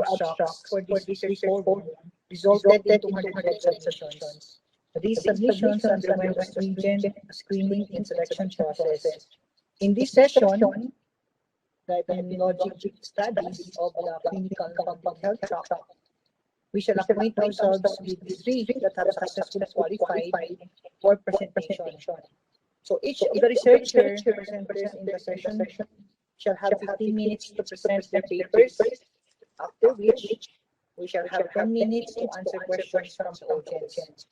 abstracts for this research program resulted in 200 submissions. These submissions underwent a stringent screening and selection process. In this session, the epidemiologic studies of the clinical public health track, we shall acquaint ourselves with the three that have successfully qualified for presentation. So each of the researcher presenters in the session shall have 15 minutes to present their papers, after which we shall have 10 minutes to answer questions from the audience.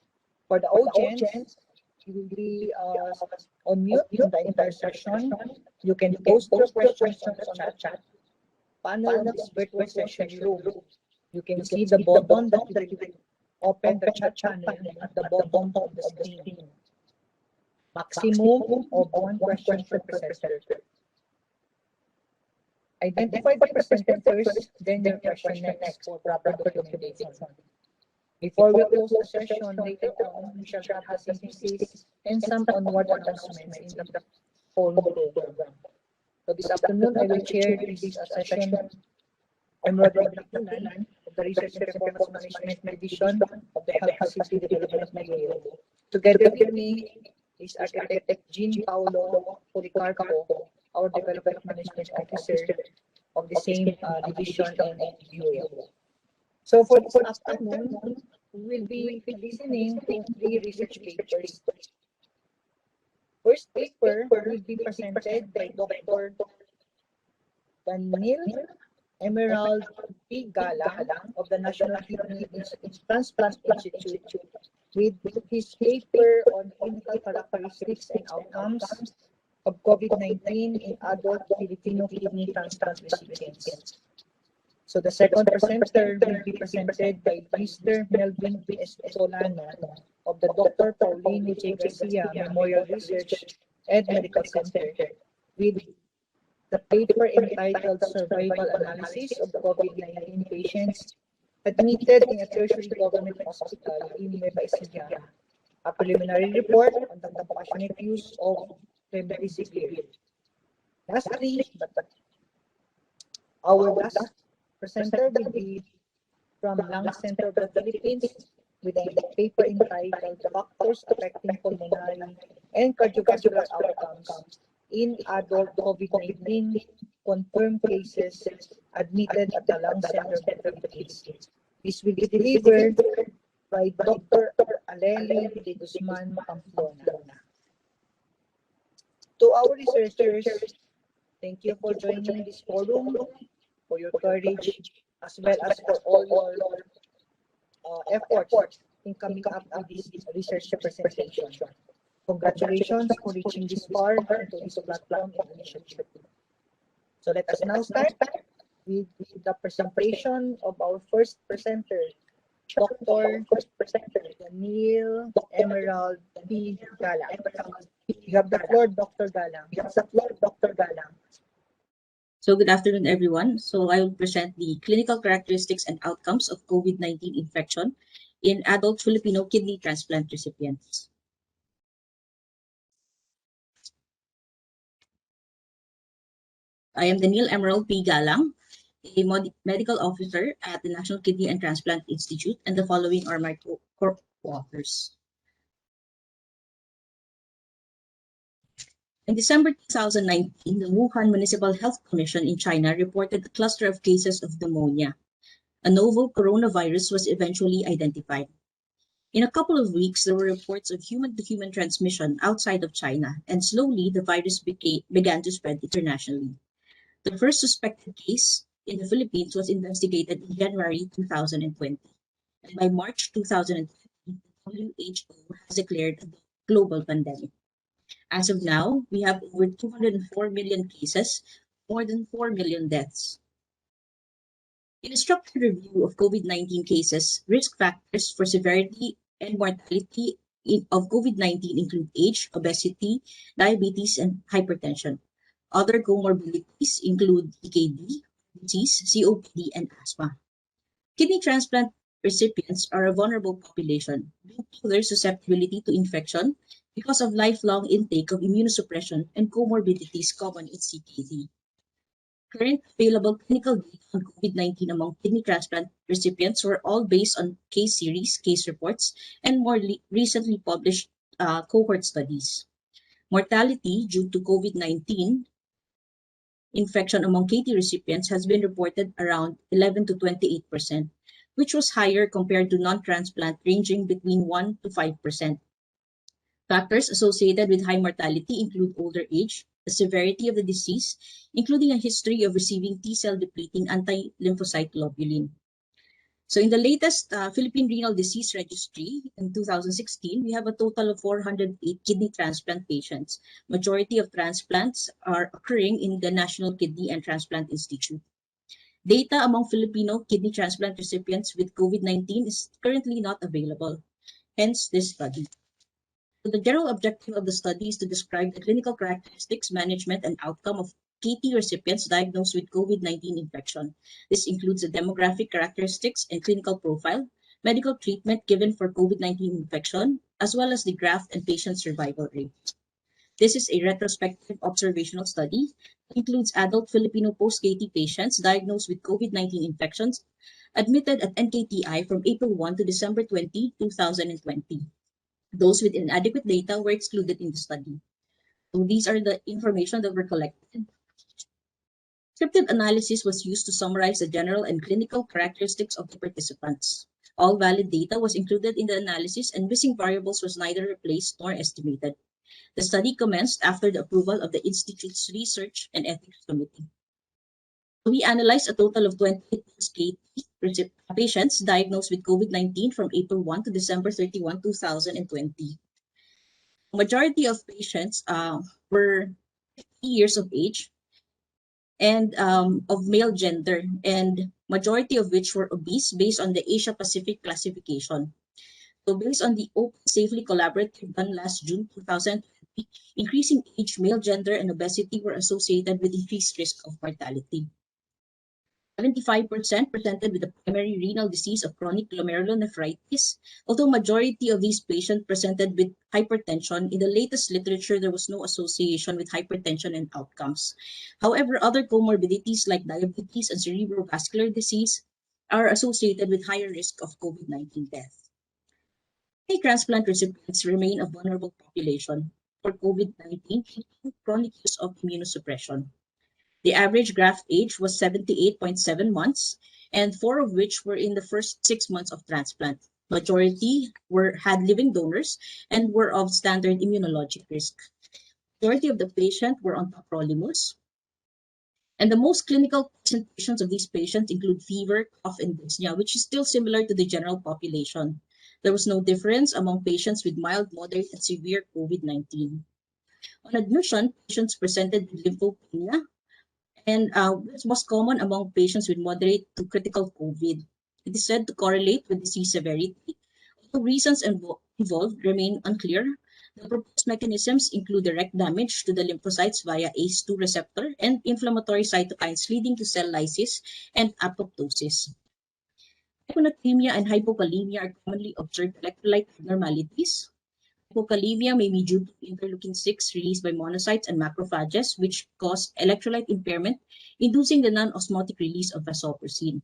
For the audience, you will be on mute in the entire session. You can post your questions on the chat panel of this virtual session room. You can see the button that will open the chat channel at the bottom of the screen. Maximum of one question per presenter. Identify the presenter first, then your question next for proper documentation. Before we close the session later on, we shall have a synthesis and some onward announcements in the following program. So this afternoon, I will chair this session. I'm Roderick Napulan of the Research and Performance Management Division of the Health and Safety Development of Nueva. Together with me is Architect Jean Paulo Policarpo, our Development Management Officer of the same division in UAL. So for this afternoon, we will be listening to three research papers. First paper will be presented by Dr. Daniel Emerald P. Galang of the National Kidney Transplant Institute with his paper on clinical characteristics and outcomes of COVID-19 in adult Filipino kidney transplant recipients. So the second presenter will be presented by Mr. Melvin Estolano of the Dr. Paulino Garcia Memorial Research and Medical Center with the paper entitled Survival Analysis of COVID-19 Patients Admitted in a Tertiary Government Hospital in Nueva, Ecija, a preliminary report on the compassionate use of Remdesevir. Lastly, our last presenter will be from Lung Center of the Philippines with a paper entitled Factors Affecting Pulmonary and Cardiovascular Outcomes in Adult COVID-19 Confirmed Cases Admitted at the Lung Center of the Philippines. This will be delivered by Dr. Aleli de Guzman Pamplona. To our researchers, thank you for joining this forum, for your courage, as well as for all your efforts in coming up with this research presentation. Congratulations for reaching this far into this platform and initiative. So let us now start with the presentation of our first presenter, Dr. Daniel Emerald P. Galang. You have the floor, Dr. Galang. So good afternoon, everyone. So I will present the clinical characteristics and outcomes of COVID-19 infection in adult Filipino kidney transplant recipients. I am Daniel Emerald P. Galang, a medical officer at the National Kidney and Transplant Institute, and the following are my co-authors. In December 2019, the Wuhan Municipal Health Commission in China reported a cluster of cases of pneumonia. A novel coronavirus was eventually identified. In a couple of weeks, there were reports of human-to-human transmission outside of China, and slowly the virus began to spread internationally. The first suspected case in the Philippines was investigated in January 2020, and by March 2020, the WHO has declared a global pandemic. As of now, we have over 204 million cases, more than 4 million deaths. In a structured review of COVID-19 cases, risk factors for severity and mortality of COVID-19 include age, obesity, diabetes, and hypertension. Other comorbidities include CKD, disease, COPD, and asthma. Kidney transplant recipients are a vulnerable population due to their susceptibility to infection because of lifelong intake of immunosuppression and comorbidities common in CKD. Current available clinical data on COVID-19 among kidney transplant recipients were all based on case series, case reports, and more recently published cohort studies. Mortality due to COVID-19 infection among KT recipients has been reported around 11 to 28%, which was higher compared to non-transplant, ranging between 1 to 5%. Factors associated with high mortality include older age, the severity of the disease, including a history of receiving T-cell depleting anti-lymphocyte globulin. So in the latest Philippine Renal Disease Registry in 2016, we have a total of 408 kidney transplant patients. Majority of transplants are occurring in the National Kidney and Transplant Institute. Data among Filipino kidney transplant recipients with COVID-19 is currently not available, hence this study. So the general objective of the study is to describe the clinical characteristics, management, and outcome of KT recipients diagnosed with COVID-19 infection. This includes the demographic characteristics and clinical profile, medical treatment given for COVID-19 infection, as well as the graft and patient survival rate. This is a retrospective observational study that includes adult Filipino post-KT patients diagnosed with COVID-19 infections admitted at NKTI from April 1 to December 20, 2020. Those with inadequate data were excluded in the study. So these are the information that were collected. Scripted analysis was used to summarize the general and clinical characteristics of the participants. All valid data was included in the analysis, and missing variables was neither replaced nor estimated. The study commenced after the approval of the Institute's Research and Ethics Committee. We analyzed a total of 28 KT patients diagnosed with COVID-19 from April 1 to December 31, 2020. The majority of patients were 50 years of age and of male gender, and majority of which were obese based on the Asia Pacific classification. So based on the Open Safely Collaborative done last June 2020, increasing age, male gender, and obesity were associated with increased risk of mortality. 75% presented with a primary renal disease of chronic glomerulonephritis. Although majority of these patients presented with hypertension, in the latest literature, there was no association with hypertension and outcomes. However, other comorbidities like diabetes and cerebrovascular disease are associated with higher risk of COVID-19 death. Kidney transplant recipients remain a vulnerable population for COVID-19 due to chronic use of immunosuppression. The average graft age was 78.7 months, and 4 of which were in the first 6 months of transplant. Majority had living donors and were of standard immunologic risk. Majority of the patients were on tacrolimus. And the most clinical presentations of these patients include fever, cough, and dyspnea, which is still similar to the general population. There was no difference among patients with mild, moderate, and severe COVID-19. On admission, patients presented with lymphopenia, and it's most common among patients with moderate to critical COVID. It is said to correlate with disease severity. Although reasons involved remain unclear, the proposed mechanisms include direct damage to the lymphocytes via ACE2 receptor and inflammatory cytokines leading to cell lysis and apoptosis. Hyponatremia and hypokalemia are commonly observed electrolyte abnormalities. Hypokalemia may be due to interleukin-6 released by monocytes and macrophages, which cause electrolyte impairment, inducing the non-osmotic release of vasopressin.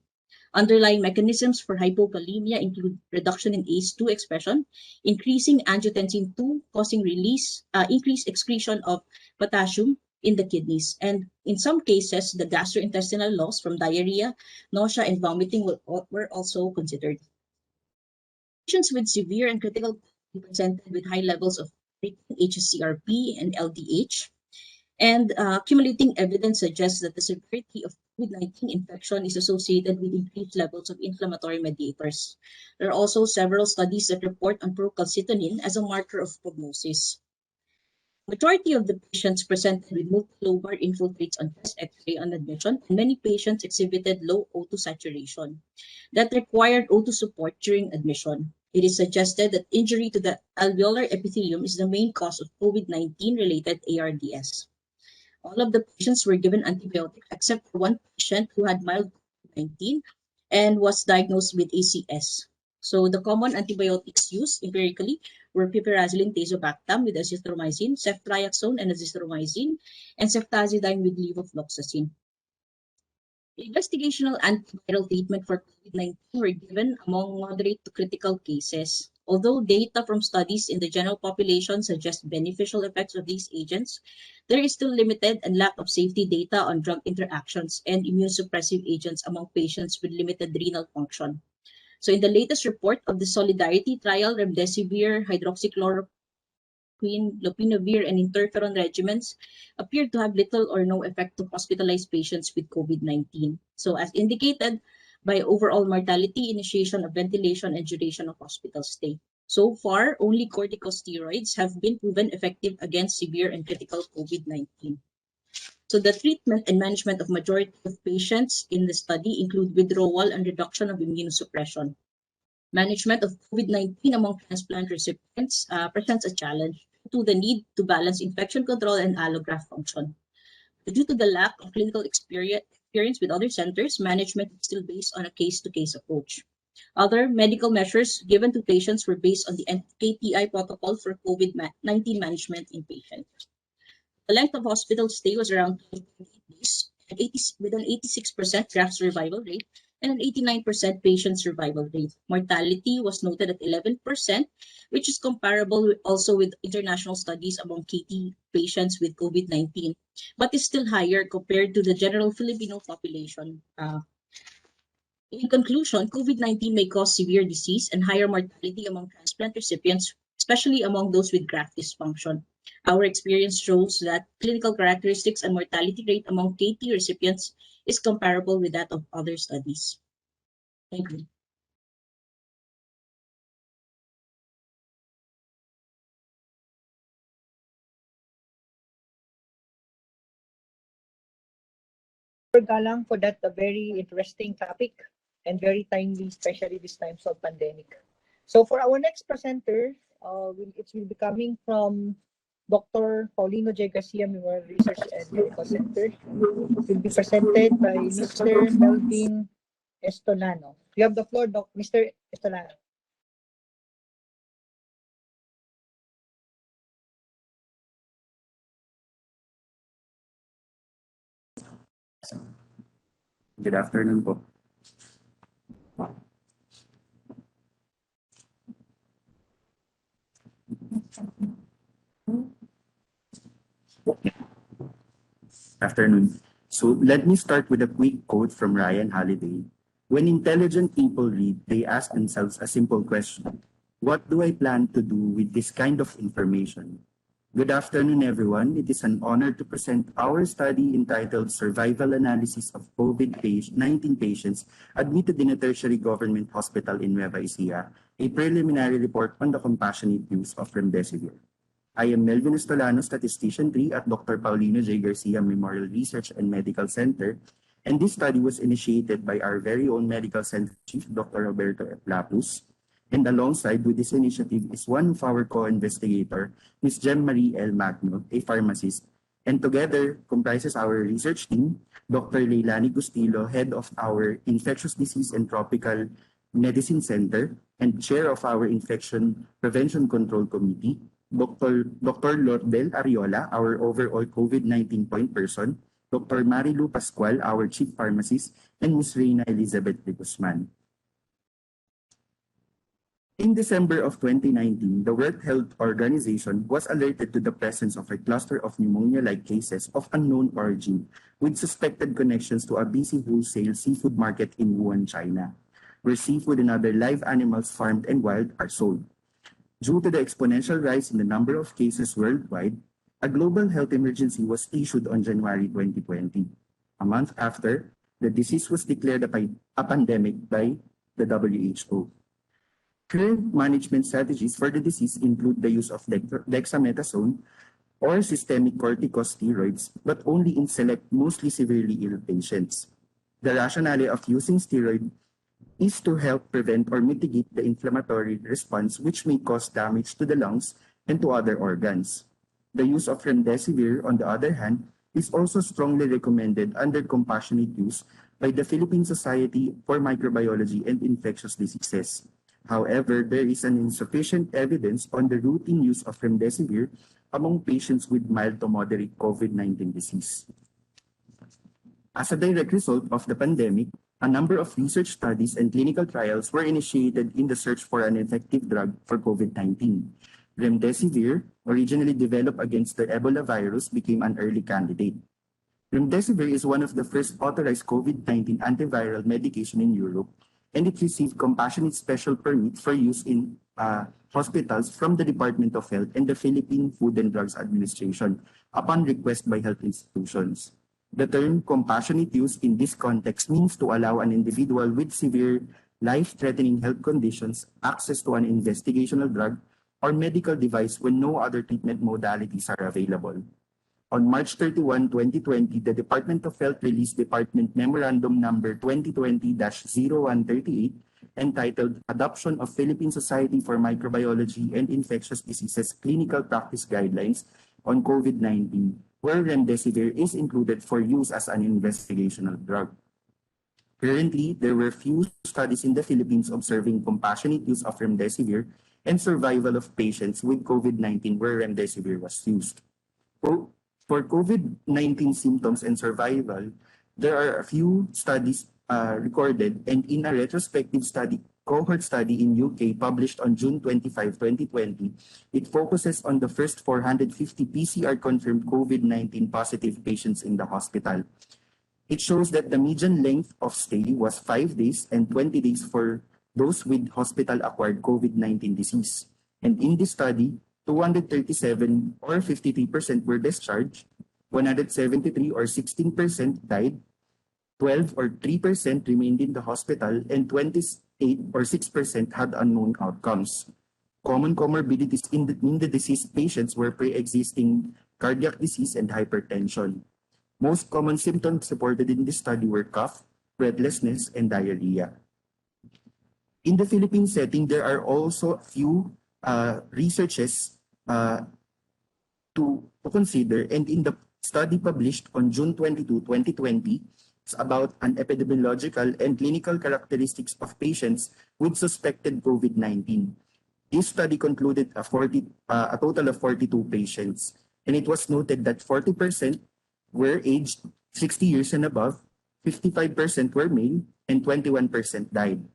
Underlying mechanisms for hypokalemia include reduction in ACE2 expression, increasing angiotensin II, causing increased excretion of potassium in the kidneys. And in some cases, the gastrointestinal loss from diarrhea, nausea, and vomiting were also considered. Patients with severe and critical presented with high levels of hsCRP and LDH. And accumulating evidence suggests that the severity of COVID-19 infection is associated with increased levels of inflammatory mediators. There are also several studies that report on procalcitonin as a marker of prognosis. Majority of the patients presented with multilobar infiltrates on chest X-ray on admission, and many patients exhibited low O2 saturation that required O2 support during admission. It is suggested that injury to the alveolar epithelium is the main cause of COVID-19 related ARDS. All of the patients were given antibiotics except for one patient who had mild COVID-19 and was diagnosed with ACS. So the common antibiotics used empirically were piperazoline tazobactam with azithromycin, ceftriaxone and azithromycin, and ceftazidime with levofloxacin. Investigational antiviral treatment for COVID-19 were given among moderate to critical cases. Although data from studies in the general population suggest beneficial effects of these agents, there is still limited and lack of safety data on drug interactions and immunosuppressive agents among patients with limited renal function. So in the latest report of the Solidarity trial, Remdesevir, hydroxychloroquine, lopinavir, and interferon regimens appeared to have little or no effect to hospitalized patients with COVID-19. So as indicated by overall mortality, initiation of ventilation, and duration of hospital stay. So far, only corticosteroids have been proven effective against severe and critical COVID-19. So the treatment and management of majority of patients in the study include withdrawal and reduction of immunosuppression. Management of COVID-19 among transplant recipients presents a challenge to the need to balance infection control and allograft function. Due to the lack of clinical experience with other centers, management is still based on a case-to-case approach. Other medical measures given to patients were based on the KPI protocol for COVID-19 management in patients. The length of hospital stay was around 12.8 days, with an 86% graft survival rate and an 89% patient survival rate. Mortality was noted at 11%, which is comparable also with international studies among KT patients with COVID-19, but is still higher compared to the general Filipino population. In conclusion, COVID-19 may cause severe disease and higher mortality among transplant recipients, especially among those with graft dysfunction. Our experience shows that clinical characteristics and mortality rate among KT recipients is comparable with that of other studies. Thank you. Galang for that very interesting topic and very timely, especially these times of pandemic. So for our next presenter, it will be coming from Dr. Paulino J. Garcia Memorial Research and Medical Center. It will be presented by Mr. Melvin Estolano. You have the floor, Mr. Estolano. Good afternoon po. Afternoon. So let me start with a quick quote from Ryan Holiday. When intelligent people read, they ask themselves a simple question. What do I plan to do with this kind of information? Good afternoon, everyone. It is an honor to present our study entitled Survival Analysis of COVID-19 Patients Admitted in a Tertiary Government Hospital in Nueva, Ecija, a preliminary report on the compassionate use of Remdesevir. I am Melvin Estolano, Statistician 3 at Dr. Paulino J. Garcia Memorial Research and Medical Center, and this study was initiated by our very own Medical Center Chief, Dr. Roberto F. Lapus, and alongside with this initiative is one of our co-investigator, Ms. Jem Marie L. Magno, a pharmacist, and together comprises our research team, Dr. Leilani Gustillo, head of our Infectious Disease and Tropical Medicine Center, and chair of our Infection Prevention Control Committee, Dr. Lourdel Ariola, our overall COVID-19 point person, Dr. Marilu Pascual, our chief pharmacist, and Ms. Reina Elizabeth de Guzman. In December of 2019, the World Health Organization was alerted to the presence of a cluster of pneumonia-like cases of unknown origin with suspected connections to a busy wholesale seafood market in Wuhan, China, where seafood and other live animals farmed and wild are sold. Due to the exponential rise in the number of cases worldwide, a global health emergency was issued on January 2020. A month after, the disease was declared a pandemic by the WHO. Current management strategies for the disease include the use of dexamethasone or systemic corticosteroids, but only in select, mostly severely ill patients. The rationale of using steroid is to help prevent or mitigate the inflammatory response which may cause damage to the lungs and to other organs. The use of remdesivir, on the other hand, is also strongly recommended under compassionate use by the Philippine Society for Microbiology and Infectious Diseases. However, there is an insufficient evidence on the routine use of remdesivir among patients with mild to moderate COVID-19 disease. As a direct result of the pandemic, a number of research studies and clinical trials were initiated in the search for an effective drug for COVID-19. Remdesivir, originally developed against the Ebola virus, became an early candidate. Remdesivir is one of the first authorized COVID-19 antiviral medication in Europe, and it received compassionate special permit for use in hospitals from the Department of Health and the Philippine Food and Drugs Administration upon request by health institutions. The term compassionate use in this context means to allow an individual with severe life-threatening health conditions access to an investigational drug or medical device when no other treatment modalities are available. On March 31, 2020, the Department of Health released Department Memorandum Number 2020-0138 entitled Adoption of Philippine Society for Microbiology and Infectious Diseases Clinical Practice Guidelines on COVID-19, where Remdesivir is included for use as an investigational drug. Currently, there were few studies in the Philippines observing compassionate use of Remdesivir and survival of patients with COVID-19 where Remdesivir was used. For COVID-19 symptoms and survival, there are a few studies recorded, and in a retrospective cohort study in UK published on June 25, 2020, it focuses on the first 450 PCR-confirmed COVID-19 positive patients in the hospital. It shows that the median length of stay was 5 days and 20 days for those with hospital-acquired COVID-19 disease. And in this study, 237 or 53% were discharged, 173 or 16% died, 12 or 3% remained in the hospital, and 28 or 6% had unknown outcomes. Common comorbidities in the deceased patients were pre-existing cardiac disease and hypertension. Most common symptoms reported in this study were cough, breathlessness, and diarrhea. In the Philippine setting, there are also a few researches to consider, and in the study published on June 22, 2020, it's about an epidemiological and clinical characteristics of patients with suspected COVID-19. This study concluded a total of 42 patients, and it was noted that 40% were aged 60 years and above, 55% were male, and 21% died.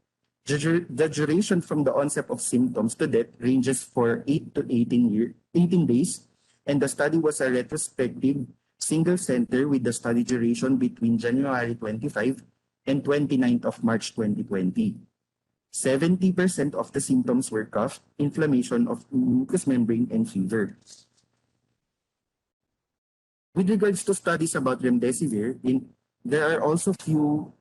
The duration from the onset of symptoms to death ranges for 8 to 18 days, and the study was a retrospective single center with the study duration between January 25 and 29th of March 2020. 70% of the symptoms were cough, inflammation of mucous membrane, and fever. With regards to studies about Remdesivir, there are also few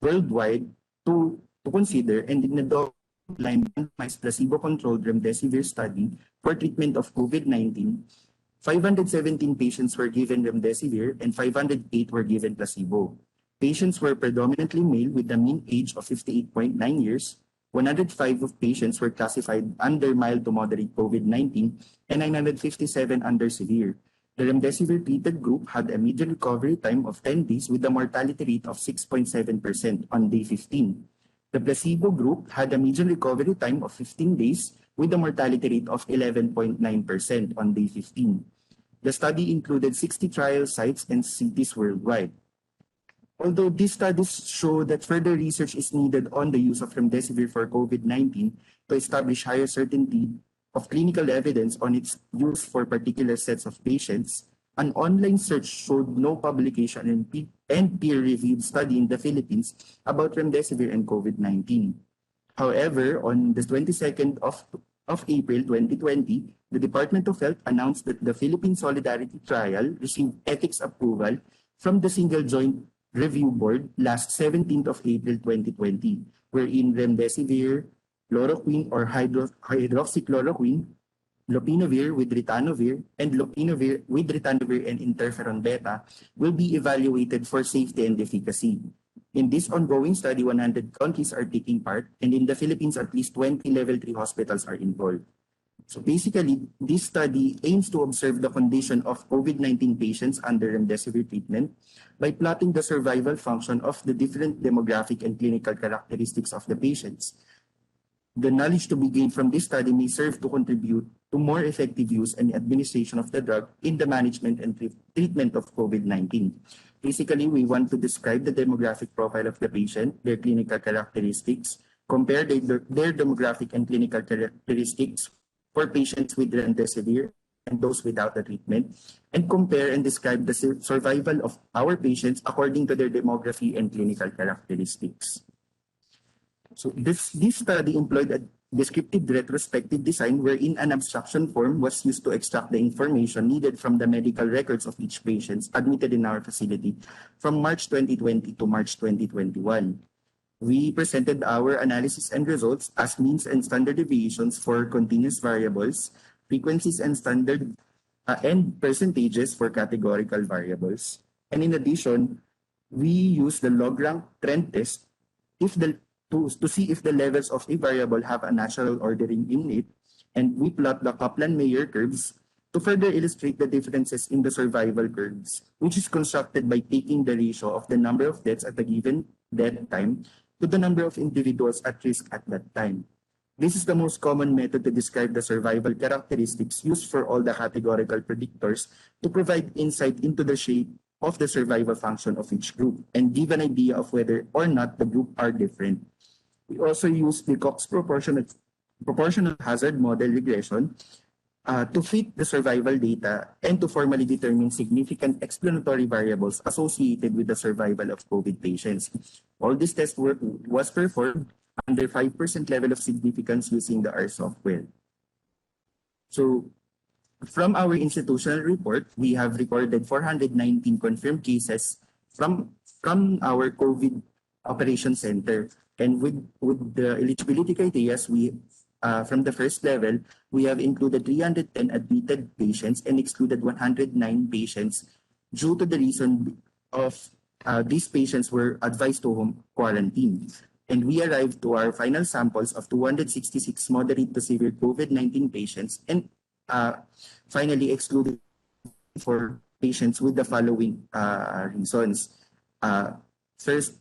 worldwide to consider, and in the double-blind randomized placebo-controlled Remdesivir study for treatment of COVID-19, 517 patients were given Remdesivir and 508 were given placebo. Patients were predominantly male with a mean age of 58.9 years. 105 of patients were classified under mild to moderate COVID-19 and 957 under severe. The Remdesivir treated group had a median recovery time of 10 days with a mortality rate of 6.7% on day 15. The placebo group had a median recovery time of 15 days with a mortality rate of 11.9% on day 15. The study included 60 trial sites and cities worldwide. Although these studies show that further research is needed on the use of Remdesivir for COVID-19 to establish higher certainty of clinical evidence on its use for particular sets of patients, an online search showed no publication and peer-reviewed study in the Philippines about Remdesivir and COVID-19. However, on the 22nd of April 2020, the Department of Health announced that the Philippine Solidarity Trial received ethics approval from the Single Joint Review Board last 17th of April 2020, wherein Remdesivir, chloroquine or hydroxychloroquine, lopinavir with ritonavir, and lopinavir with ritonavir and interferon beta will be evaluated for safety and efficacy. In this ongoing study, 100 countries are taking part, and in the Philippines, at least 20 level 3 hospitals are involved. So basically, this study aims to observe the condition of COVID-19 patients under Remdesivir treatment by plotting the survival function of the different demographic and clinical characteristics of the patients. The knowledge to be gained from this study may serve to contribute to more effective use and administration of the drug in the management and treatment of COVID-19. Basically, we want to describe the demographic profile of the patient, their clinical characteristics, compare their demographic and clinical characteristics for patients with Remdesivir and those without the treatment, and compare and describe the survival of our patients according to their demography and clinical characteristics. So this study employed a descriptive retrospective design wherein an abstraction form was used to extract the information needed from the medical records of each patient admitted in our facility from March 2020 to March 2021. We presented our analysis and results as means and standard deviations for continuous variables, frequencies and standard and percentages for categorical variables. And in addition, we use the log-rank trend test to see if the levels of a variable have a natural ordering in it, and we plot the Kaplan-Meier curves to further illustrate the differences in the survival curves, which is constructed by taking the ratio of the number of deaths at a given death time to the number of individuals at risk at that time. This is the most common method to describe the survival characteristics used for all the categorical predictors to provide insight into the shape of the survival function of each group and give an idea of whether or not the group are different. We also use the Cox proportional hazard model regression to fit the survival data and to formally determine significant explanatory variables associated with the survival of COVID patients. All this test work was performed under 5% level of significance using the R software. So from our institutional report, we have recorded 419 confirmed cases from our COVID operation center. And with the eligibility criteria, from the first level, we have included 310 admitted patients and excluded 109 patients due to the reason of these patients were advised to home quarantine. And we arrived to our final samples of 266 moderate to severe COVID-19 patients and finally excluded for patients with the following reasons. First,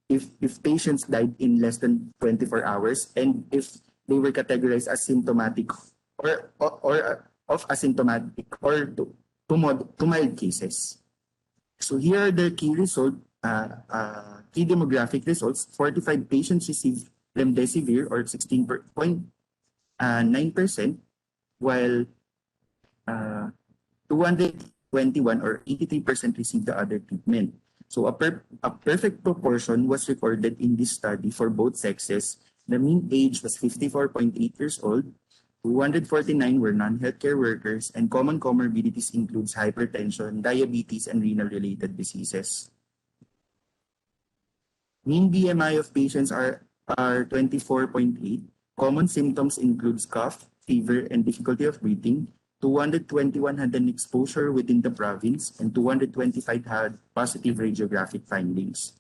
if patients died in less than 24 hours and if they were categorized as symptomatic or of asymptomatic or to mild cases. So here are the key key demographic results. 45 patients received Remdesivir or 16.9%, while 221 or 83% received the other treatment. So a perfect proportion was recorded in this study for both sexes. The mean age was 54.8 years old. 249 were non-healthcare workers, and common comorbidities includes hypertension, diabetes, and renal-related diseases. Mean BMI of patients are 24.8. Common symptoms includes cough, fever, and difficulty of breathing. 221 had an exposure within the province, and 225 had positive radiographic findings.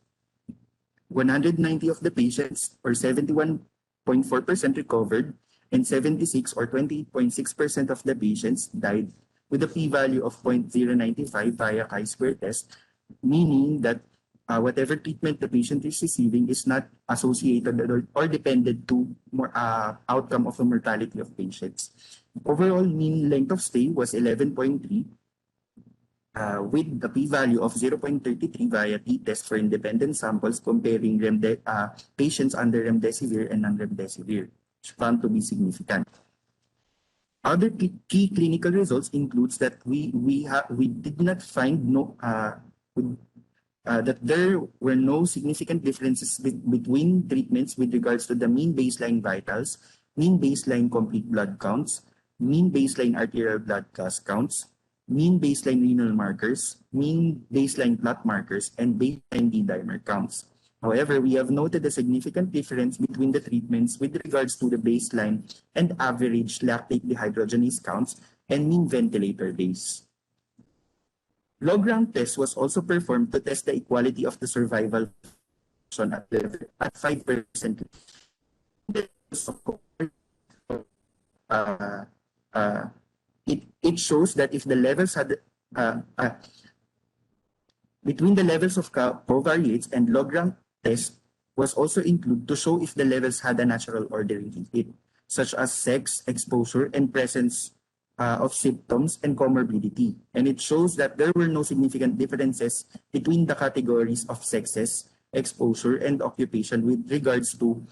190 of the patients, or 71.4%, recovered, and 76 or 20.6% of the patients died with a p-value of 0.095 via chi-square test, meaning that whatever treatment the patient is receiving is not associated or dependent to outcome of the mortality of patients. Overall mean length of stay was 11.3 with a p-value of 0.33 via t-test for independent samples comparing patients under Remdesivir and non-Remdesivir, which found to be significant. Other key clinical results includes that we did not find that there were no significant differences between treatments with regards to the mean baseline vitals, mean baseline complete blood counts, mean baseline arterial blood gas counts, mean baseline renal markers, mean baseline clot markers, and baseline D-dimer counts. However, we have noted a significant difference between the treatments with regards to the baseline and average lactate dehydrogenase counts and mean ventilator days. Log-rank test was also performed to test the equality of the survival at 5%. It shows that if the levels had between the levels of covariates and log-rank test was also included to show if the levels had a natural ordering in it, such as sex, exposure, and presence of symptoms and comorbidity. And it shows that there were no significant differences between the categories of sexes, exposure, and occupation with regards to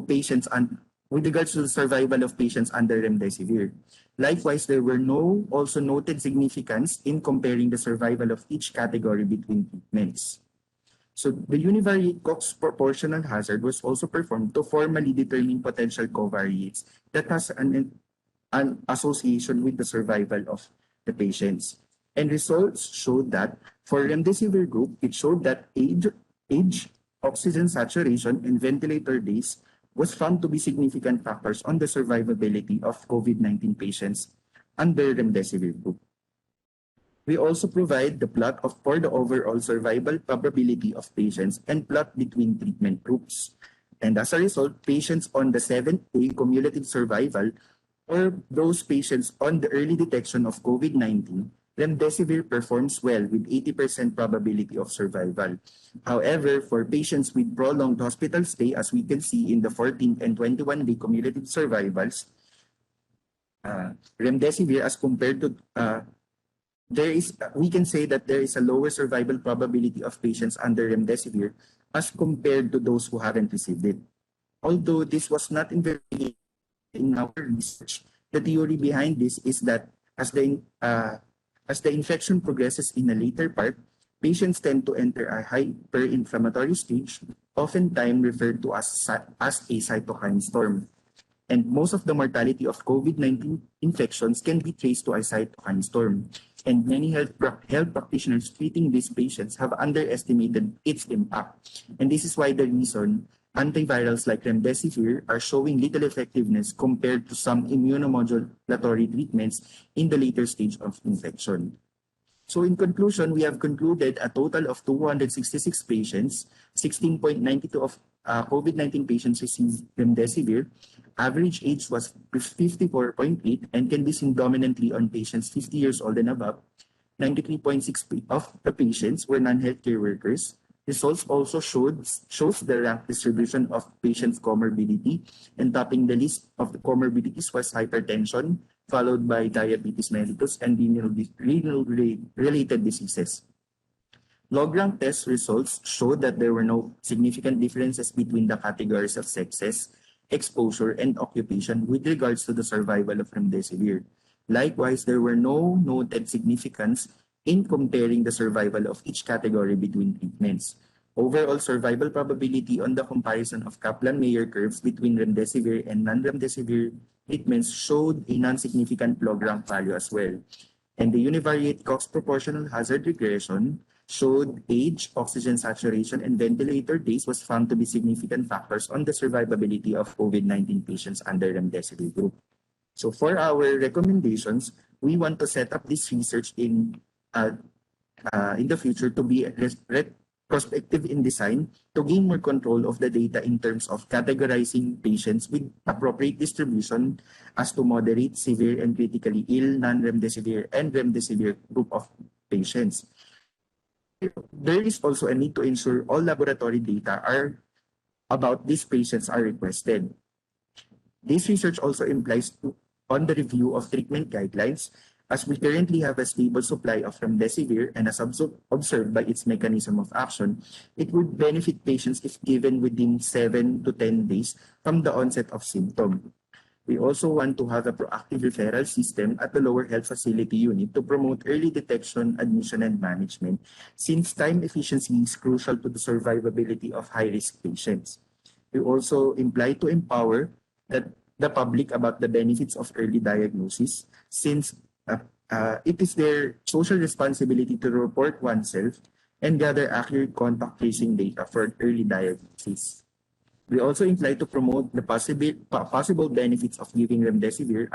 patients and with regards to the survival of patients under remdesivir. Likewise, there were no also noted significance in comparing the survival of each category between treatments. So the univariate Cox proportional hazard was also performed to formally determine potential covariates that has an association with the survival of the patients. And results showed that for remdesivir group, it showed that age, oxygen saturation, and ventilator days was found to be significant factors on the survivability of COVID-19 patients under remdesivir group. We also provide the plot for the overall survival probability of patients and plot between treatment groups. And as a result, patients on the 7th-day cumulative survival or those patients on the early detection of COVID-19, remdesivir performs well with 80% probability of survival. However, for patients with prolonged hospital stay, as we can see in the 14th and 21-day cumulative survivals, remdesivir as compared to we can say that there is a lower survival probability of patients under remdesivir as compared to those who haven't received it. Although this was not investigated in our research, the theory behind this is that as the infection progresses in a later part, patients tend to enter a hyperinflammatory stage, oftentimes referred to as a cytokine storm. And most of the mortality of COVID-19 infections can be traced to a cytokine storm. And many health practitioners treating these patients have underestimated its impact. And this is why the reason antivirals like remdesivir are showing little effectiveness compared to some immunomodulatory treatments in the later stage of infection. So in conclusion, we have concluded a total of 266 patients, 16.92 of COVID-19 patients received remdesivir. Average age was 54.8 and can be seen dominantly on patients 50 years old and above. 93.6% of the patients were non-healthcare workers. Results also shows the rank distribution of patients' comorbidity, and topping the list of the comorbidities was hypertension, followed by diabetes mellitus and renal-related diseases. Log-rank test results showed that there were no significant differences between the categories of sexes, exposure, and occupation with regards to the survival of remdesivir. Likewise, there were no noted significance in comparing the survival of each category between treatments. Overall survival probability on the comparison of Kaplan-Meier curves between remdesivir and non-remdesivir treatments showed a non-significant log-rank value as well. And the univariate Cox proportional hazard regression showed age, oxygen saturation, and ventilator days was found to be significant factors on the survivability of COVID-19 patients under remdesivir group. So for our recommendations, we want to set up this research in the future to be prospective in design to gain more control of the data in terms of categorizing patients with appropriate distribution as to moderate, severe, and critically ill, non-remdesivir, and remdesivir group of patients. There is also a need to ensure all laboratory data about these patients are requested. This research also implies on the review of treatment guidelines, as we currently have a stable supply of remdesivir and as observed by its mechanism of action, it would benefit patients if given within 7 to 10 days from the onset of symptom. We also want to have a proactive referral system at the lower health facility unit to promote early detection, admission, and management, since time efficiency is crucial to the survivability of high-risk patients. We also imply to empower the public about the benefits of early diagnosis, since it is their social responsibility to report oneself and gather accurate contact tracing data for early diagnosis. We also imply to promote the possible benefits of giving remdesivir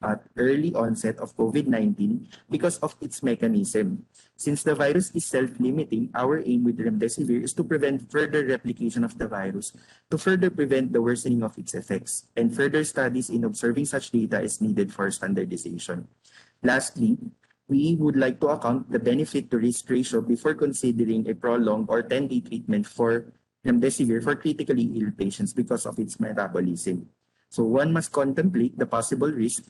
at early onset of COVID-19 because of its mechanism. Since the virus is self-limiting, our aim with remdesivir is to prevent further replication of the virus to further prevent the worsening of its effects, and further studies in observing such data is needed for standardization. Lastly, we would like to account the benefit to risk ratio before considering a prolonged or 10-day treatment for Remdesivir for critically ill patients because of its metabolism. So one must contemplate the possible risk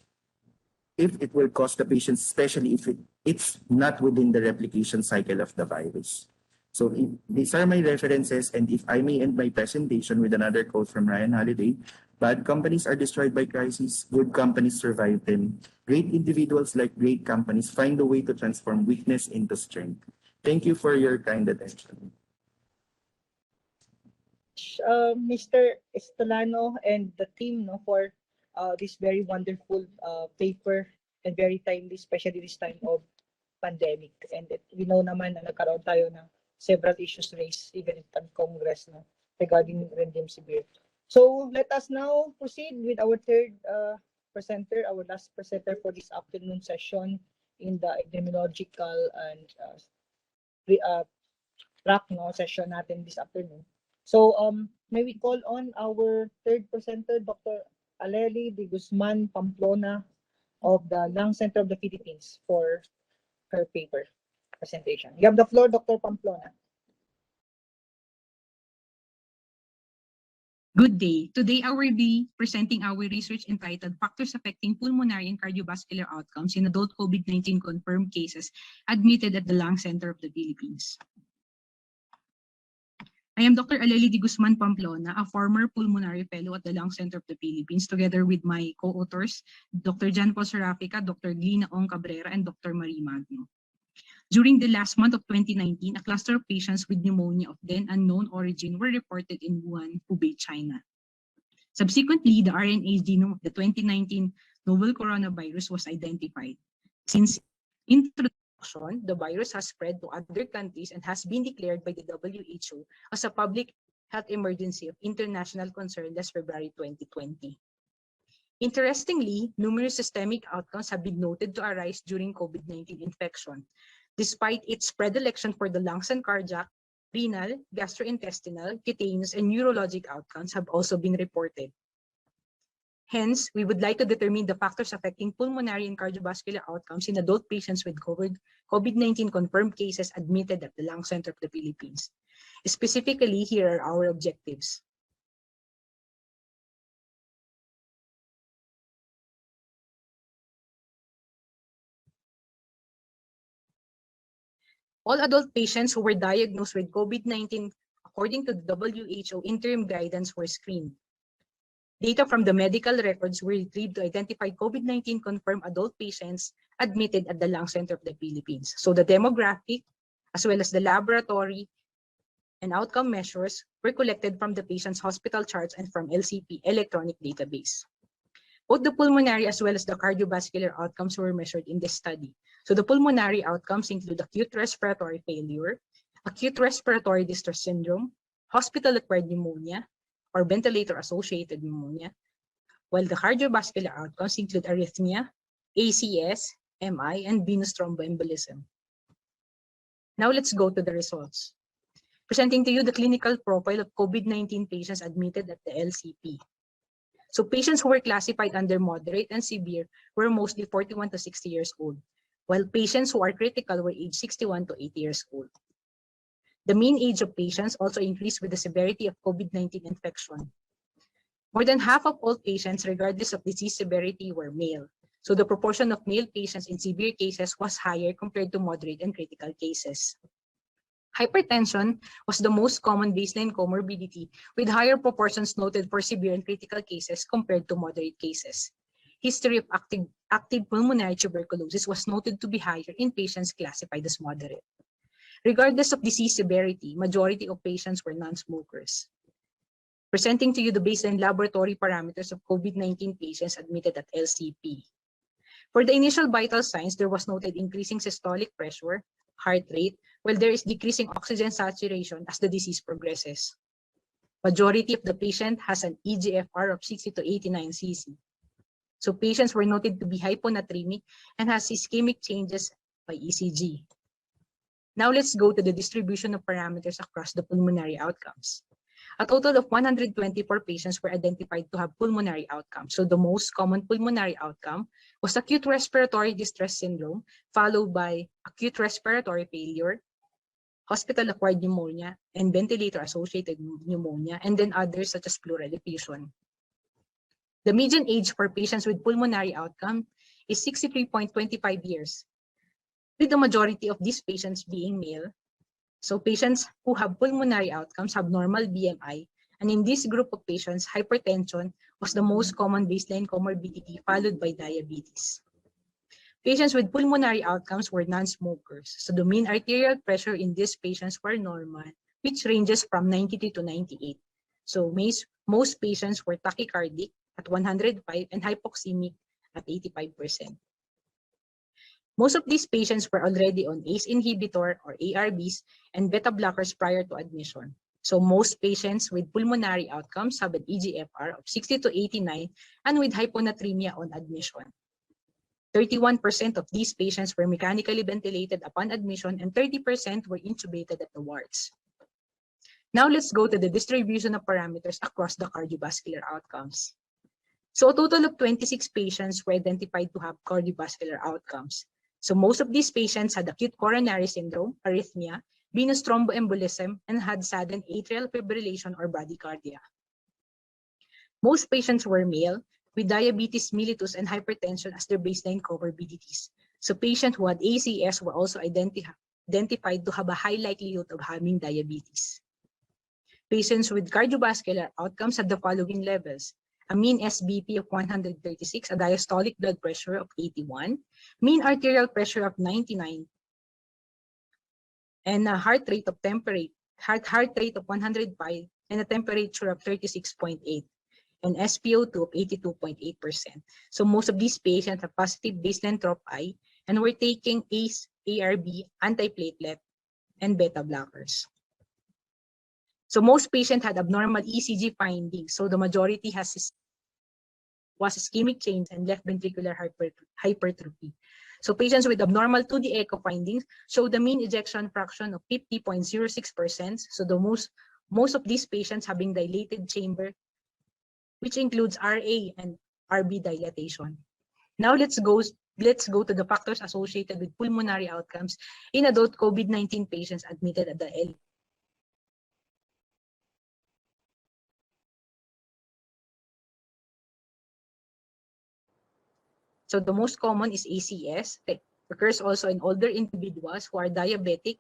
if it will cause the patient, especially if it's not within the replication cycle of the virus. So these are my references, and if I may end my presentation with another quote from Ryan Holiday, bad companies are destroyed by crises, good companies survive them. Great individuals like great companies find a way to transform weakness into strength. Thank you for your kind attention. Mr. Estolano and the team for this very wonderful paper and very timely, especially this time of pandemic. And we know naman na nagkaroon tayo ng several issues raised even in Congress regarding Remdesivir. So let us now proceed with our third presenter, our last presenter for this afternoon session in the epidemiological and track session natin this afternoon. So may we call on our third presenter, Dr. Aleli de Guzman Pamplona of the Lung Center of the Philippines for her paper presentation. You have the floor, Dr. Pamplona. Good day. Today, I will be presenting our research entitled Factors Affecting Pulmonary and Cardiovascular Outcomes in Adult COVID-19 Confirmed Cases Admitted at the Lung Center of the Philippines. I am Dr. Aleli de Guzman Pamplona, a former pulmonary fellow at the Lung Center of the Philippines, together with my co-authors, Dr. Jan Paul Serafica, Dr. Glina Ong Cabrera, and Dr. Marie Magno. During the last month of 2019, a cluster of patients with pneumonia of then unknown origin were reported in Wuhan, Hubei, China. Subsequently, the RNA genome of the 2019 novel coronavirus was identified. Since introduction, the virus has spread to other countries and has been declared by the WHO as a public health emergency of international concern last February 2020. Interestingly, numerous systemic outcomes have been noted to arise during COVID-19 infection, despite its predilection for the lungs and cardiac, renal, gastrointestinal, cutaneous, and neurologic outcomes have also been reported. Hence, we would like to determine the factors affecting pulmonary and cardiovascular outcomes in adult patients with COVID-19 confirmed cases admitted at the Lung Center of the Philippines. Specifically, here are our objectives. All adult patients who were diagnosed with COVID-19 according to the WHO interim guidance were screened. Data from the medical records were retrieved to identify COVID-19 confirmed adult patients admitted at the Lung Center of the Philippines. So the demographic, as well as the laboratory and outcome measures were collected from the patient's hospital charts and from LCP electronic database. Both the pulmonary as well as the cardiovascular outcomes were measured in this study. So the pulmonary outcomes include acute respiratory failure, acute respiratory distress syndrome, hospital-acquired pneumonia, or ventilator-associated pneumonia, while the cardiovascular outcomes include arrhythmia, ACS, MI, and venous thromboembolism. Now let's go to the results. Presenting to you the clinical profile of COVID-19 patients admitted at the LCP. So patients who were classified under moderate and severe were mostly 41 to 60 years old, while patients who are critical were aged 61 to 80 years old. The mean age of patients also increased with the severity of COVID-19 infection. More than half of all patients, regardless of disease severity, were male. So the proportion of male patients in severe cases was higher compared to moderate and critical cases. Hypertension was the most common baseline comorbidity, with higher proportions noted for severe and critical cases compared to moderate cases. History of active pulmonary tuberculosis was noted to be higher in patients classified as moderate. Regardless of disease severity, majority of patients were non-smokers. Presenting to you the baseline laboratory parameters of COVID-19 patients admitted at LCP. For the initial vital signs, there was noted increasing systolic pressure, heart rate, while there is decreasing oxygen saturation as the disease progresses. Majority of the patient has an eGFR of 60 to 89 cc. So patients were noted to be hyponatremic and has ischemic changes by ECG. Now let's go to the distribution of parameters across the pulmonary outcomes. A total of 124 patients were identified to have pulmonary outcomes. So the most common pulmonary outcome was acute respiratory distress syndrome, followed by acute respiratory failure, hospital-acquired pneumonia, and ventilator-associated pneumonia, and then others such as pleural effusion. The median age for patients with pulmonary outcome is 63.25 years, with the majority of these patients being male. So patients who have pulmonary outcomes have normal BMI, and in this group of patients, hypertension was the most common baseline comorbidity, followed by diabetes. Patients with pulmonary outcomes were non-smokers, so the mean arterial pressure in these patients were normal, which ranges from 93 to 98. So most patients were tachycardic at 105 and hypoxemic at 85%. Most of these patients were already on ACE inhibitor or ARBs and beta blockers prior to admission. So most patients with pulmonary outcomes have an eGFR of 60 to 89 and with hyponatremia on admission. 31% of these patients were mechanically ventilated upon admission and 30% were intubated at the wards. Now let's go to the distribution of parameters across the cardiovascular outcomes. So a total of 26 patients were identified to have cardiovascular outcomes. So most of these patients had acute coronary syndrome, arrhythmia, venous thromboembolism, and had sudden atrial fibrillation or bradycardia. Most patients were male, with diabetes mellitus and hypertension as their baseline comorbidities. So patients who had ACS were also identified to have a high likelihood of having diabetes. Patients with cardiovascular outcomes had the following levels: a mean SBP of 136, a diastolic blood pressure of 81, mean arterial pressure of 99, and a heart rate of 105, and a temperature of 36.8. And SpO2 of 82.8%. So most of these patients have positive baseline TROP-I and were taking ACE, ARB, antiplatelet, and beta blockers. So most patients had abnormal ECG findings. So the majority was ischemic change and left ventricular hypertrophy. So patients with abnormal 2D echo findings show the mean ejection fraction of 50.06%. So the most of these patients having dilated chamber, which includes RA and RB dilatation. Now let's go to the factors associated with pulmonary outcomes in adult COVID-19 patients admitted at the L. So the most common is ACS. It occurs also in older individuals who are diabetic,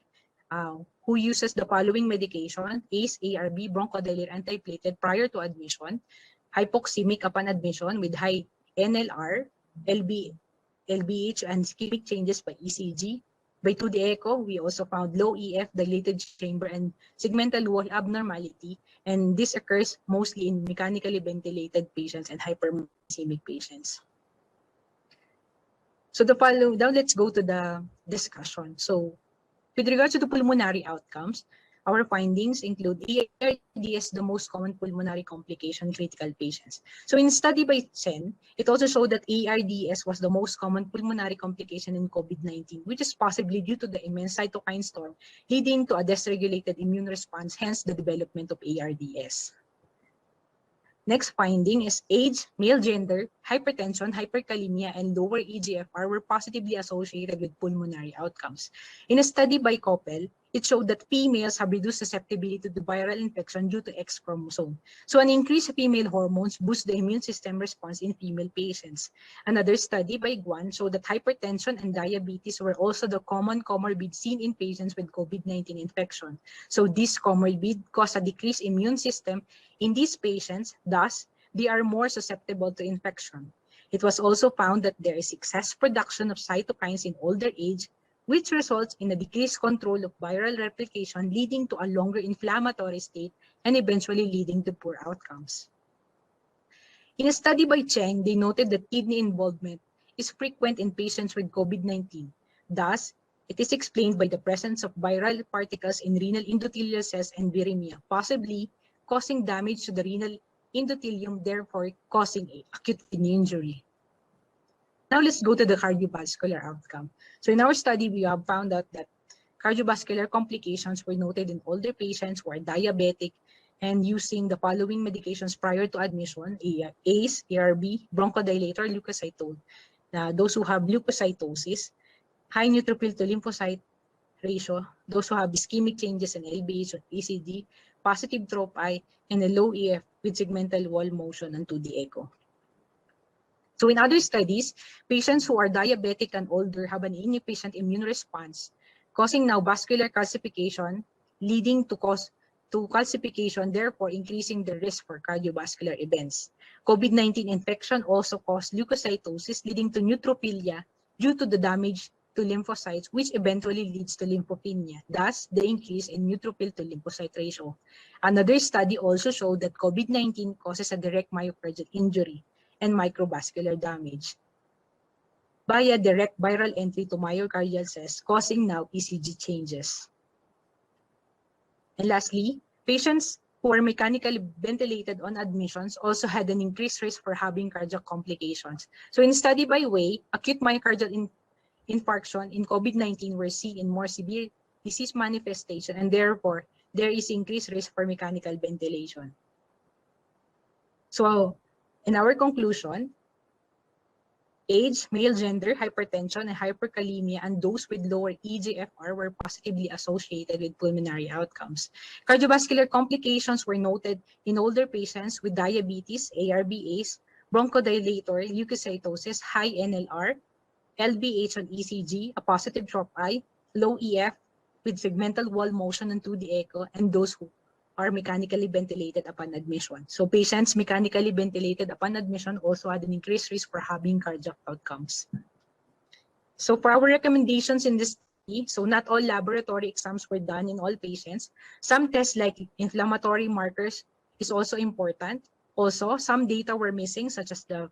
who uses the following medication: ACE, ARB, bronchodilator, antiplatelet prior to admission, hypoxemic upon admission with high NLR, LBH, and ischemic changes by ECG. By 2D echo, we also found low EF, dilated chamber, and segmental wall abnormality, and this occurs mostly in mechanically ventilated patients and hypermagnesemia patients. So now let's go to the discussion. So with regards to the pulmonary outcomes, our findings include ARDS, the most common pulmonary complication in critical patients. So in a study by Chen, it also showed that ARDS was the most common pulmonary complication in COVID-19, which is possibly due to the immense cytokine storm leading to a dysregulated immune response, hence the development of ARDS. Next finding is age, male gender, hypertension, hyperkalemia, and lower eGFR were positively associated with pulmonary outcomes. In a study by Koppel, it showed that females have reduced susceptibility to viral infection due to X chromosome. So an increase in female hormones boosts the immune system response in female patients. Another study by Guan showed that hypertension and diabetes were also the common comorbid seen in patients with COVID-19 infection. So this comorbid caused a decreased immune system in these patients, thus they are more susceptible to infection. It was also found that there is excess production of cytokines in older age, which results in a decreased control of viral replication, leading to a longer inflammatory state and eventually leading to poor outcomes. In a study by Cheng, they noted that kidney involvement is frequent in patients with COVID-19. Thus, it is explained by the presence of viral particles in renal endothelial cells and viremia, possibly causing damage to the renal endothelium, therefore causing acute kidney injury. Now let's go to the cardiovascular outcome. So in our study, we have found out that cardiovascular complications were noted in older patients who are diabetic and using the following medications prior to admission: ACE, ARB, bronchodilator, leukocytone. Those who have leukocytosis, high neutrophil to lymphocyte ratio, those who have ischemic changes in LVH or ECG, positive tropi, and a low EF with segmental wall motion and 2D echo. So in other studies, patients who are diabetic and older have an inefficient immune response, causing now vascular calcification, leading to calcification, therefore increasing the risk for cardiovascular events. COVID-19 infection also caused leukocytosis, leading to neutropenia due to the damage to lymphocytes, which eventually leads to lymphopenia, thus the increase in neutrophil to lymphocyte ratio. Another study also showed that COVID-19 causes a direct myocardial injury and microvascular damage via direct viral entry to myocardial cells, causing now ECG changes. And lastly, patients who are mechanically ventilated on admissions also had an increased risk for having cardiac complications. So in a study by Way, acute myocardial infarction in COVID-19 were seen in more severe disease manifestation, and therefore there is increased risk for mechanical ventilation. So in our conclusion, age, male gender, hypertension, and hyperkalemia, and those with lower eGFR were positively associated with pulmonary outcomes. Cardiovascular complications were noted in older patients with diabetes, ARBAs, bronchodilator, leukocytosis, high NLR, LVH on ECG, a positive tropi, low EF with segmental wall motion and 2D echo, and those who are mechanically ventilated upon admission. So patients mechanically ventilated upon admission also had an increased risk for having cardiac outcomes. So for our recommendations in this study, so not all laboratory exams were done in all patients. Some tests like inflammatory markers is also important. Also, some data were missing, such as the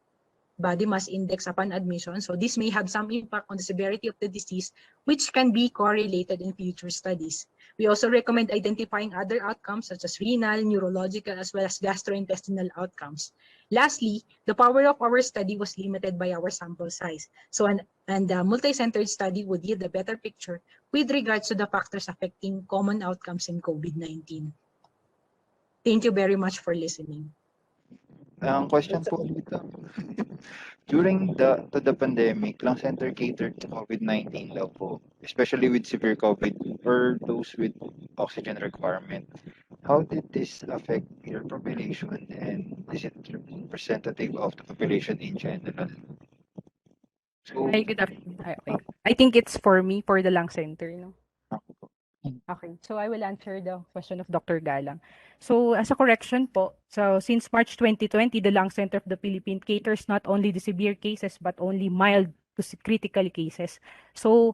body mass index upon admission. So this may have some impact on the severity of the disease, which can be correlated in future studies. We also recommend identifying other outcomes such as renal, neurological, as well as gastrointestinal outcomes. Lastly, the power of our study was limited by our sample size. So a multi-centered study would yield a better picture with regards to the factors affecting common outcomes in COVID-19. Thank you very much for listening. Ang question po dito. During the pandemic, lung center catered to COVID-19 daw po, especially with severe COVID or those with oxygen requirement. How did this affect your population, and is it representative of the population in general? So, Hi, good afternoon. Hi, okay. I think it's for me, for the lung center, no? Okay, so I will answer the question of Dr. Galang. So as a correction po, so since March 2020, the Lung Center of the Philippines caters not only the severe cases, but only mild to critical cases. So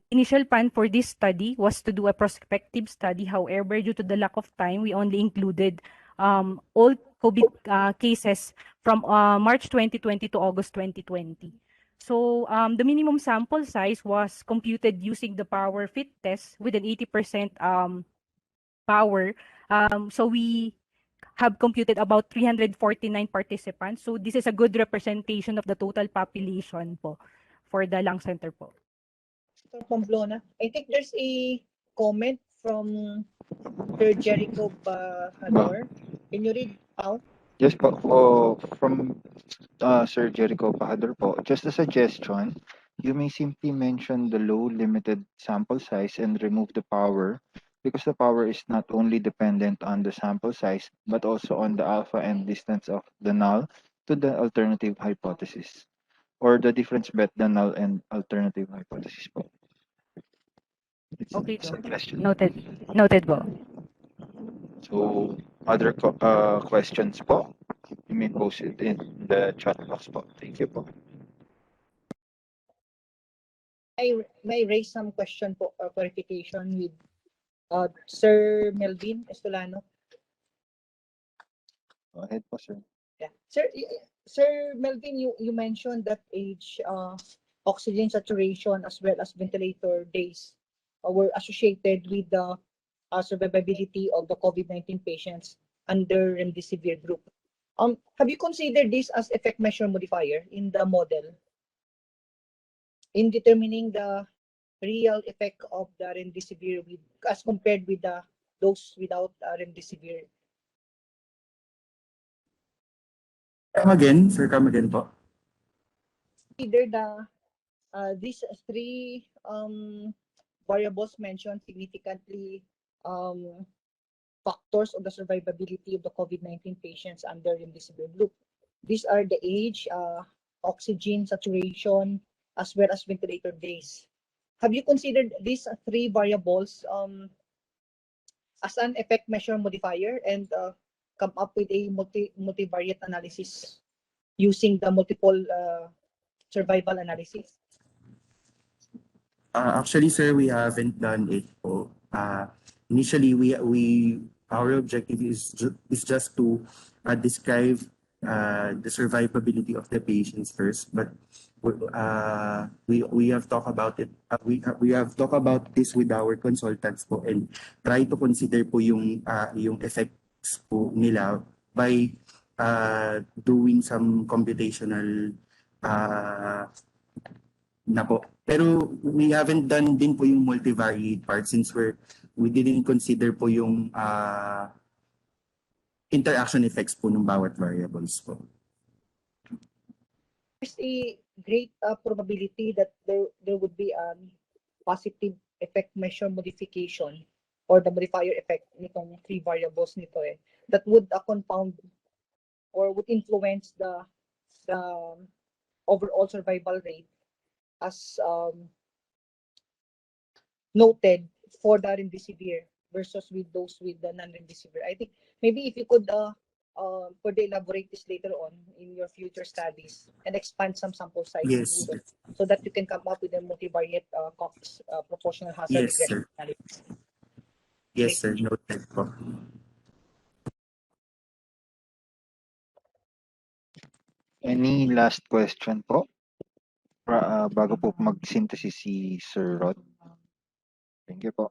initial plan for this study was to do a prospective study. However, due to the lack of time, we only included all COVID cases from March 2020 to August 2020. So the minimum sample size was computed using the power fit test with an 80% power. So we have computed about 349 participants. So this is a good representation of the total population po for the lung center po. From Pamplona, I think there's a comment from Tertiary Bahador. Can you read out? yes po, from Sir Jericho Bahador po, just a suggestion, you may simply mention the low limited sample size and remove the power, because the power is not only dependent on the sample size, but also on the alpha and distance of the null to the alternative hypothesis, or the difference between the null and alternative hypothesis po. It's Okay, a suggestion. Noted po. So, other questions po, you may post it in the chat box po. Thank you po. I may raise some question po, clarification with Sir Melvin Estolano. Go ahead po, sir. Yeah. Sir Melvin, you mentioned that age, oxygen saturation, as well as ventilator days were associated with the survivability of the COVID-19 patients under Remdesivir group. Have you considered this as effect measure modifier in the model in determining the real effect of the Remdesivir as compared with the those without Remdesivir. Come again, sir, come again po. Either these three variables mentioned significantly factors of the survivability of the COVID-19 patients under Remdesivir group. These are the age, oxygen saturation, as well as ventilator days. Have you considered these three variables as an effect measure modifier and come up with a multivariate analysis using the multiple survival analysis? Actually, sir, we haven't done it po. Initially, our objective is just to describe the survivability of the patients first. But we have talked about it. We have talked about this with our consultants po and try to consider po yung effects po nila by doing some computational na po. Pero we haven't done din po yung multivariate part since we didn't consider po yung interaction effects po ng bawat variables po. There's a great probability that there would be a positive effect measure modification or the modifier effect nitong three variables nito that would compound or would influence the overall survival rate as noted for the Remdesivir versus with those with the non-Remdesivir. I think maybe if you could further elaborate this later on in your future studies and expand some sample size Yes. so that you can come up with a multivariate Cox proportional hazard Yes, sir. analysis. Yes, sir. Noted po. Any last question po? Bago po mag-synthesis si Sir Rod. Thank you po.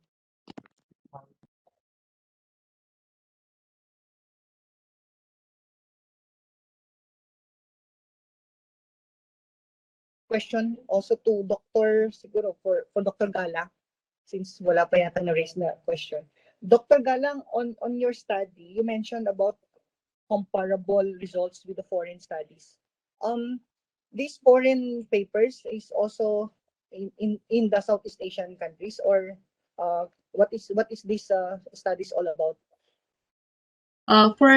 Question also to Dr. siguro for Dr. Galang, since wala pa yata na-raise na question. Dr. Galang, on your study, you mentioned about comparable results with the foreign studies. These foreign papers is also in the Southeast Asian countries, or what is this studies all about? For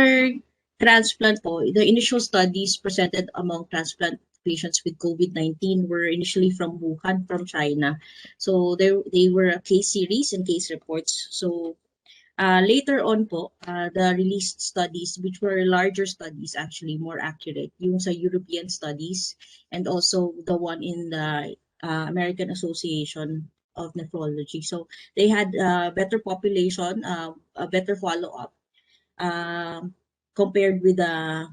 transplant po, the initial studies presented among transplant patients with COVID-19 were initially from Wuhan, from China. So they were a case series and case reports. So later on po, the released studies, which were larger studies, actually more accurate, yung sa European studies and also the one in the American Association of Nephrology. So they had better population, a better follow-up compared with the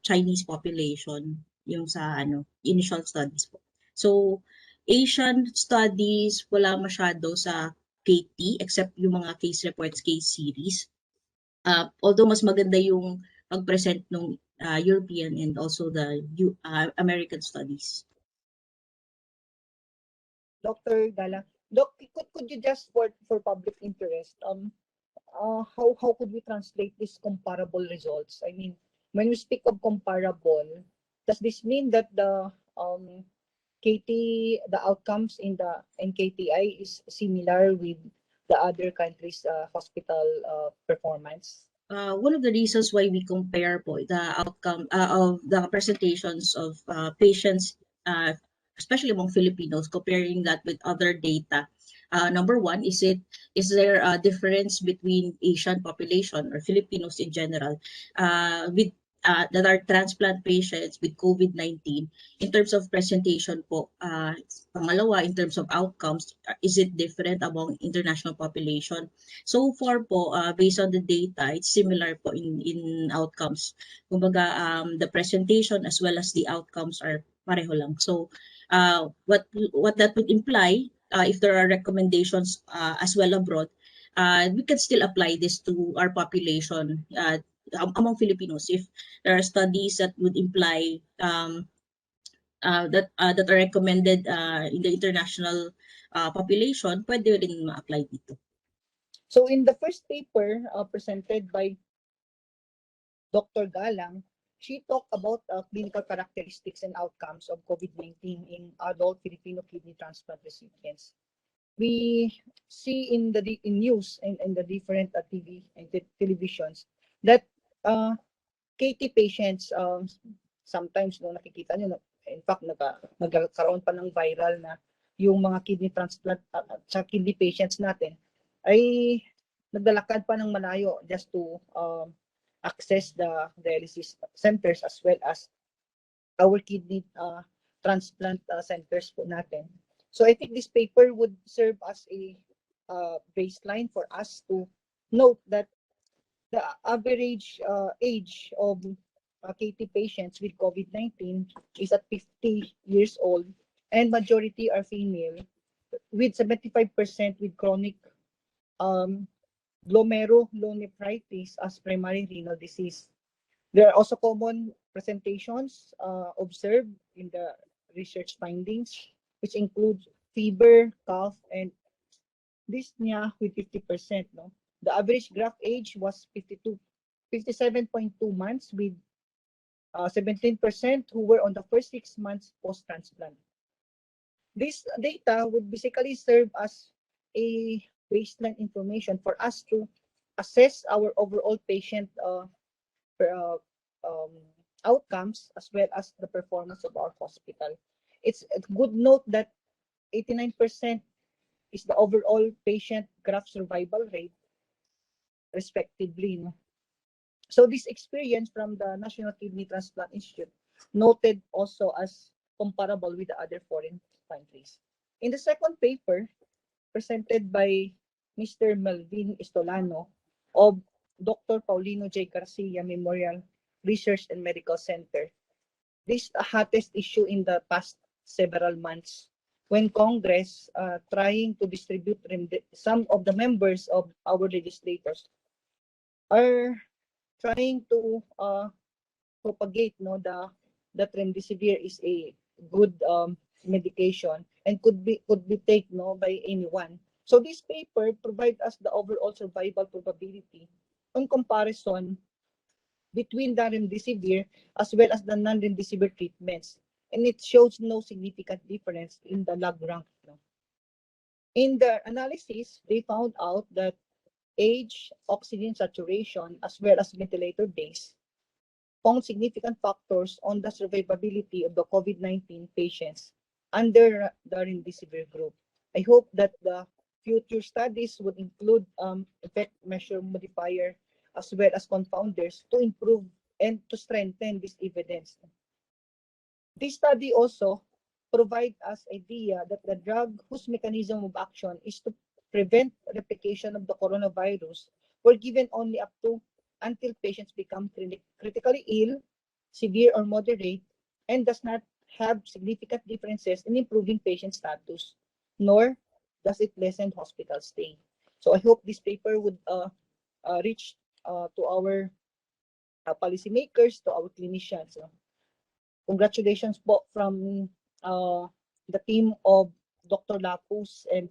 Chinese population, yung sa initial studies po. So Asian studies, wala masyado sa KT except yung mga case reports, case series. Although mas maganda yung pag-present ng European and also the American studies. Dr. Galang, Doc, could you just for public interest, how could we translate these comparable results? I mean, when we speak of comparable, does this mean that the KT, the outcomes in the NKTI is similar with the other countries' hospital performance? One of the reasons why we compare po the outcome of the presentations of patients, especially among Filipinos, comparing that with other data. Number one, is there a difference between Asian population or Filipinos in general with that are transplant patients with COVID-19 in terms of presentation po? Pangalawa, in terms of outcomes, is it different among international population? So far po, based on the data, it's similar po in outcomes. Kumbaga, the presentation as well as the outcomes are pareho lang. So what that would imply, if there are recommendations as well abroad, we can still apply this to our population among Filipinos. If there are studies that would imply that are recommended in the international population, pwede rin ma-apply dito. So in the first paper presented by Dr. Galang, she talked about clinical characteristics and outcomes of COVID-19 in adult Filipino kidney transplant recipients. We see in the news and in the different TV and televisions that KT patients sometimes no nakikita niyo, in fact nagkaroon pa ng viral na yung mga kidney transplant sa kidney patients natin ay naglalakad pa ng malayo just to access the dialysis centers as well as our kidney transplant centers po natin. So I think this paper would serve as a baseline for us to note that the average age of KT patients with COVID-19 is at 50 years old, and majority are female, with 75% with chronic glomerulonephritis as primary renal disease. There are also common presentations observed in the research findings, which include fever, cough, and dyspnea with 50%. No? The average graft age was 57.2 months, with 17% who were on the first 6 months post-transplant. This data would basically serve as a baseline information for us to assess our overall patient outcomes as well as the performance of our hospital. It's a good note that 89% is the overall patient graft survival rate, respectively. No? So this experience from the National Kidney Transplant Institute noted also as comparable with the other foreign countries. In the second paper, presented by Mr. Melvin Estolano of Dr. Paulino J. Garcia Memorial Research and Medical Center, this is the hottest issue in the past several months, when Congress trying to distribute some of the members of our legislators are trying to propagate that Remdesivir is a good medication and could be taken by anyone. So this paper provides us the overall survival probability on comparison between the Remdesivir as well as the non-Remdesivir treatments, and it shows no significant difference in the log rank. In the analysis, they found out that age, oxygen saturation, as well as ventilator days found significant factors on the survivability of the COVID-19 patients under the Remdesivir group. I hope that the future studies would include effect measure modifier as well as confounders to improve and to strengthen this evidence. This study also provides us idea that the drug whose mechanism of action is to prevent replication of the coronavirus were given only up to until patients become critically ill, severe or moderate, and does not have significant differences in improving patient status, nor does it lessen hospital stay. So I hope this paper would reach to our policymakers, to our clinicians. Congratulations po from the team of Dr. Lapus and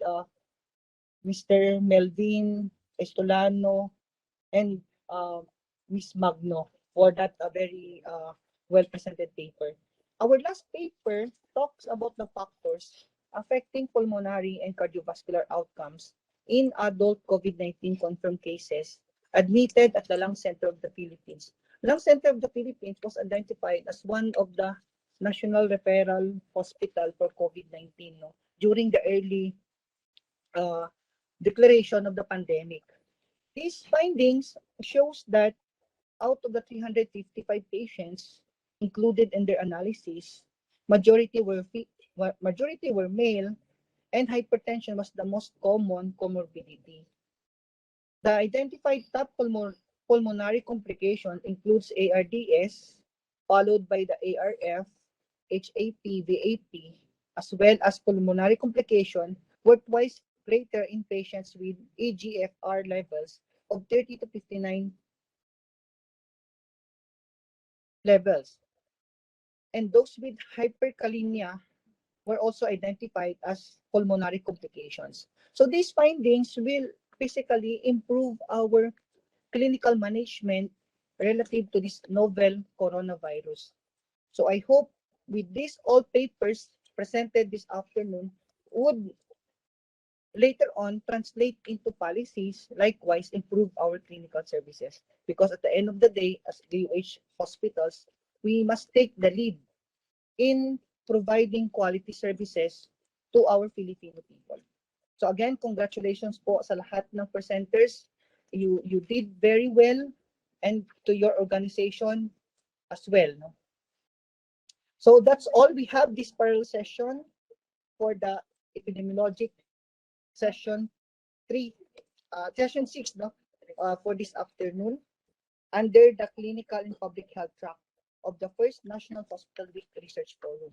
Mr. Melvin Estolano and Ms. Magno for that very well-presented paper. Our last paper talks about the factors affecting pulmonary and cardiovascular outcomes in adult COVID-19 confirmed cases admitted at the Lung Center of the Philippines. Lung Center of the Philippines was identified as one of the national referral hospital for COVID-19 during the early declaration of the pandemic. These findings shows that out of the 355 patients included in their analysis, majority were male, and hypertension was the most common comorbidity. The identified top pulmonary complication includes ARDS, followed by the ARF, HAP, VAP, as well as pulmonary complication were twice greater in patients with eGFR levels of 30 to 59 levels. And those with hyperkalemia were also identified as pulmonary complications. So these findings will basically improve our clinical management relative to this novel coronavirus. So I hope with these all papers presented this afternoon would later on translate into policies, likewise improve our clinical services. Because at the end of the day, as DOH hospitals, we must take the lead in providing quality services to our Filipino people. So again, congratulations po sa lahat ng presenters. You did very well, and to your organization as well. No? So that's all we have this parallel session for the epidemiologic session 3, session 6, no, for this afternoon under the clinical and public health track of the first National Hospital Week Research Forum.